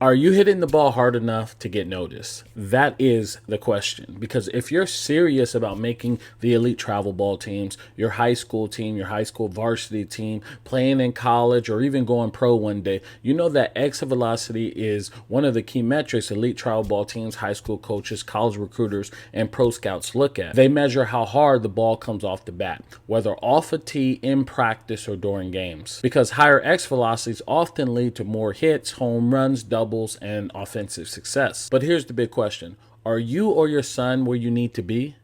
Are you hitting the ball hard enough to get noticed? That is the question. Because if you're serious about making the elite travel ball teams, your high school team, your high school varsity team, playing in college, or even going pro one day, you know that exit velocity is one of the key metrics elite travel ball teams, high school coaches, college recruiters, and pro scouts look at. They measure how hard the ball comes off the bat, whether off a tee, in practice, or during games. Because higher exit velocities often lead to more hits, home runs, doubles, and offensive success. But here's the big question. Are you or your son where you need to be?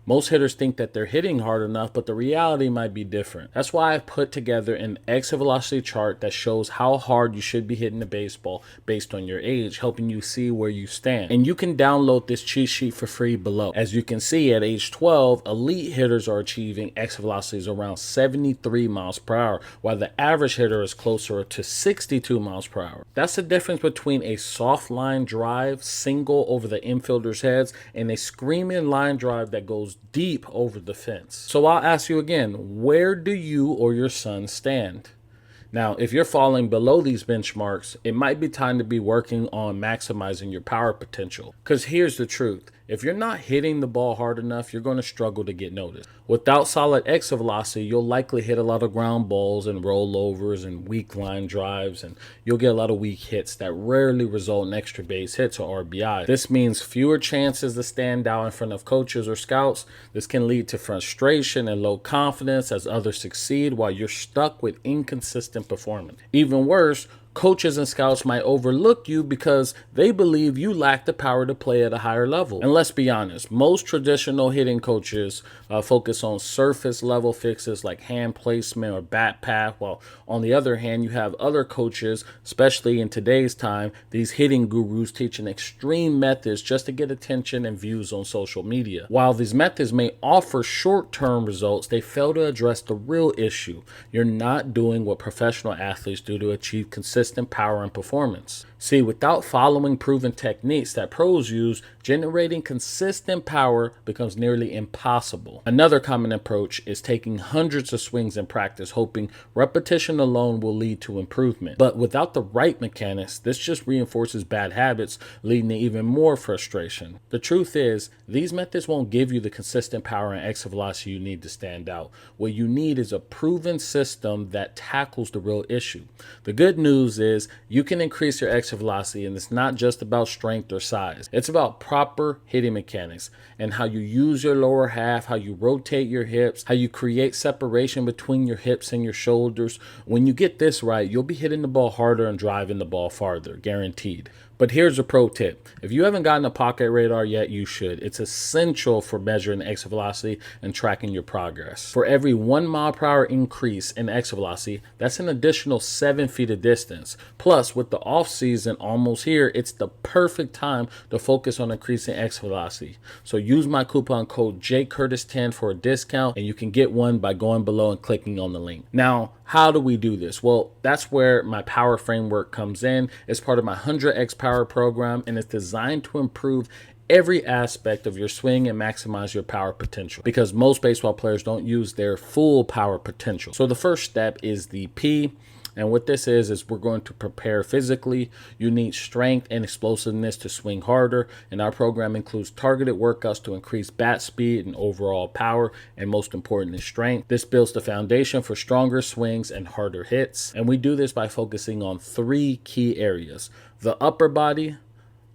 Most hitters think that they're hitting hard enough, but the reality might be different. That's why I've put together an exit velocity chart that shows how hard you should be hitting the baseball based on your age, helping you see where you stand. And you can download this cheat sheet for free below. As you can see, at age 12, elite hitters are achieving exit velocities around 73 miles per hour, while the average hitter is closer to 62 miles per hour. That's the difference between a soft line drive single over the infielders' heads and a screaming line drive that goes deep over the fence. So I'll ask you again, where do you or your son stand? Now, if you're falling below these benchmarks, it might be time to be working on maximizing your power potential. Because here's the truth. If you're not hitting the ball hard enough, you're going to struggle to get noticed. Without solid exit velocity, you'll likely hit a lot of ground balls and rollovers and weak line drives, and you'll get a lot of weak hits that rarely result in extra base hits or RBI. This means fewer chances to stand out in front of coaches or scouts. This can lead to frustration and low confidence as others succeed while you're stuck with inconsistent performance. Even worse, coaches and scouts might overlook you because they believe you lack the power to play at a higher level. And let's be honest, most traditional hitting coaches focus on surface level fixes like hand placement or bat path, while on the other hand, you have other coaches, especially in today's time, these hitting gurus teaching extreme methods just to get attention and views on social media. While these methods may offer short-term results, they fail to address the real issue. You're not doing what professional athletes do to achieve consistent power and performance. See, without following proven techniques that pros use, generating consistent power becomes nearly impossible. Another common approach is taking hundreds of swings in practice, hoping repetition alone will lead to improvement. But without the right mechanics, this just reinforces bad habits, leading to even more frustration. The truth is, these methods won't give you the consistent power and exit velocity you need to stand out. What you need is a proven system that tackles the real issue. The good news is you can increase your exit velocity, and it's not just about strength or size. It's about proper hitting mechanics and how you use your lower half, how you rotate your hips, how you create separation between your hips and your shoulders. When you get this right, you'll be hitting the ball harder and driving the ball farther, guaranteed. But here's a pro tip. If you haven't gotten a pocket radar yet, you should. It's essential for measuring exit velocity and tracking your progress. For every 1 mile per hour increase in exit velocity, that's an additional 7 feet of distance. Plus, with the off season almost here, it's the perfect time to focus on increasing exit velocity. So use my coupon code JCurtis10 for a discount, and you can get one by going below and clicking on the link. Now, how do we do this? Well, that's where my power framework comes in. It's part of my 100x power program, and it's designed to improve every aspect of your swing and maximize your power potential, because most baseball players don't use their full power potential. So the first step is the P. And what this is we're going to prepare physically. You need strength and explosiveness to swing harder. And our program includes targeted workouts to increase bat speed and overall power, and most importantly, strength. This builds the foundation for stronger swings and harder hits. And we do this by focusing on 3 key areas: the upper body.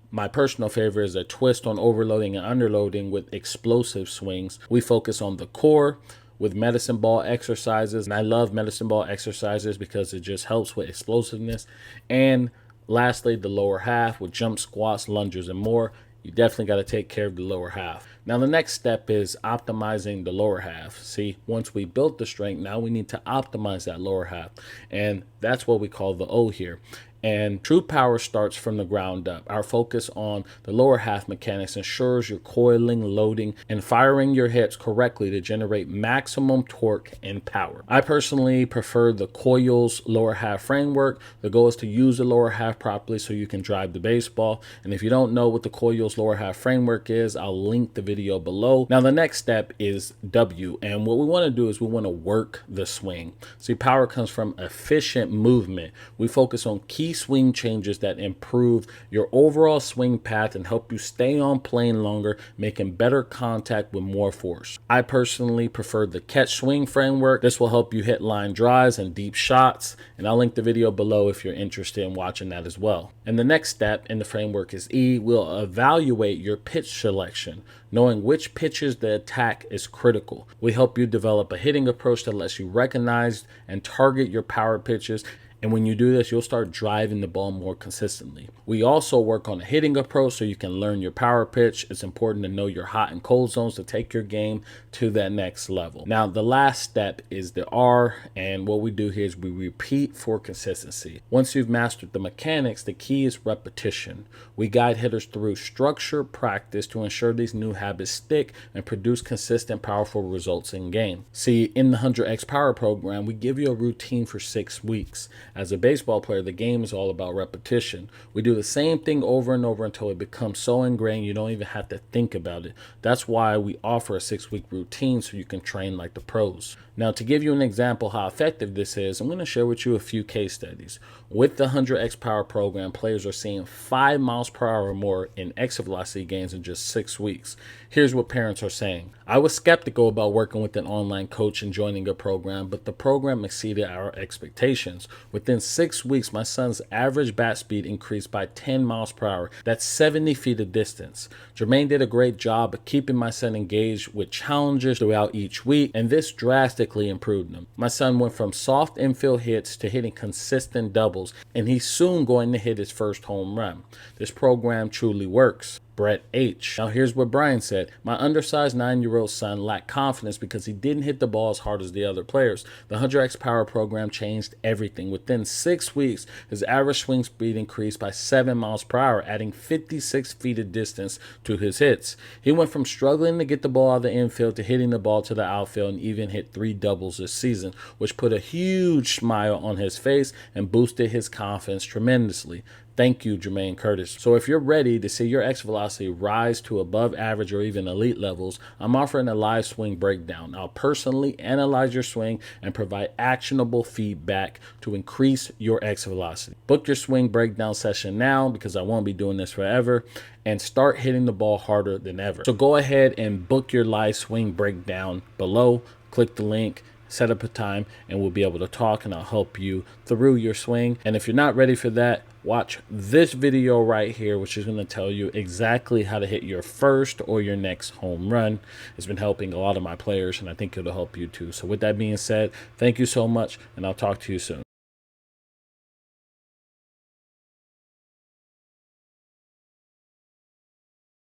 My personal favorite is a twist on overloading and underloading with explosive swings. We focus on the core with medicine ball exercises, and I love medicine ball exercises because it just helps with explosiveness. And lastly, the lower half with jump squats, lunges, and more. You definitely got to take care of the lower half. Now, the next step is optimizing the lower half. See, once we built the strength, now we need to optimize that lower half. And that's what we call the O here. And true power starts from the ground up. Our focus on the lower half mechanics ensures you're coiling, loading, and firing your hips correctly to generate maximum torque and power. I personally prefer the coils lower half framework. The goal is to use the lower half properly so you can drive the baseball. And if you don't know what the coils lower half framework is, I'll link the video below. Now, the next step is W. And what we want to do is we want to work the swing. See, power comes from efficient movement. We focus on key key swing changes that improve your overall swing path and help you stay on plane longer, making better contact with more force. I personally prefer the catch swing framework. This will help you hit line drives and deep shots, and I'll link the video below if you're interested in watching that as well. And the next step in the framework is E. We'll evaluate your pitch selection. Knowing which pitches to attack is critical. We help you develop a hitting approach that lets you recognize and target your power pitches. And when you do this, you'll start driving the ball more consistently. We also work on a hitting approach so you can learn your power pitch. It's important to know your hot and cold zones to take your game to that next level. Now, the last step is the R, and what we do here is we repeat for consistency. Once you've mastered the mechanics, the key is repetition. We guide hitters through structured practice to ensure these new habits stick and produce consistent, powerful results in game. See, in the 100X Power Program, we give you a routine for 6 weeks. As a baseball player, the game is all about repetition. We do the same thing over and over until it becomes so ingrained you don't even have to think about it. That's why we offer a 6-week routine so you can train like the pros. Now, to give you an example how effective this is, I'm going to share with you a few case studies. With the 100X Power Program, players are seeing 5 miles per hour or more in exit velocity gains in just 6 weeks. Here's what parents are saying. I was skeptical about working with an online coach and joining a program, but the program exceeded our expectations. Within 6 weeks, my son's average bat speed increased by 10 miles per hour. That's 70 feet of distance. Jermaine did a great job of keeping my son engaged with challenges throughout each week, and this drastically improved him. My son went from soft infield hits to hitting consistent doubles, and he's soon going to hit his first home run. This program truly works. Brett H. Now here's what Brian said. My undersized 9-year-old son lacked confidence because he didn't hit the ball as hard as the other players. The 100X Power Program changed everything. Within 6 weeks, his average swing speed increased by 7 miles per hour, adding 56 feet of distance to his hits. He went from struggling to get the ball out of the infield to hitting the ball to the outfield and even hit 3 doubles this season, which put a huge smile on his face and boosted his confidence tremendously. Thank you, Jermaine Curtis. So if you're ready to see your exit velocity rise to above average or even elite levels, I'm offering a live swing breakdown. I'll personally analyze your swing and provide actionable feedback to increase your exit velocity. Book your swing breakdown session now because I won't be doing this forever, and start hitting the ball harder than ever. So go ahead and book your live swing breakdown below. Click the link, set up a time, and we'll be able to talk, and I'll help you through your swing. And if you're not ready for that, watch this video right here, which is going to tell you exactly how to hit your first or your next home run. It's been helping a lot of my players, and I think it'll help you too. So with that being said, thank you so much, and I'll talk to you soon.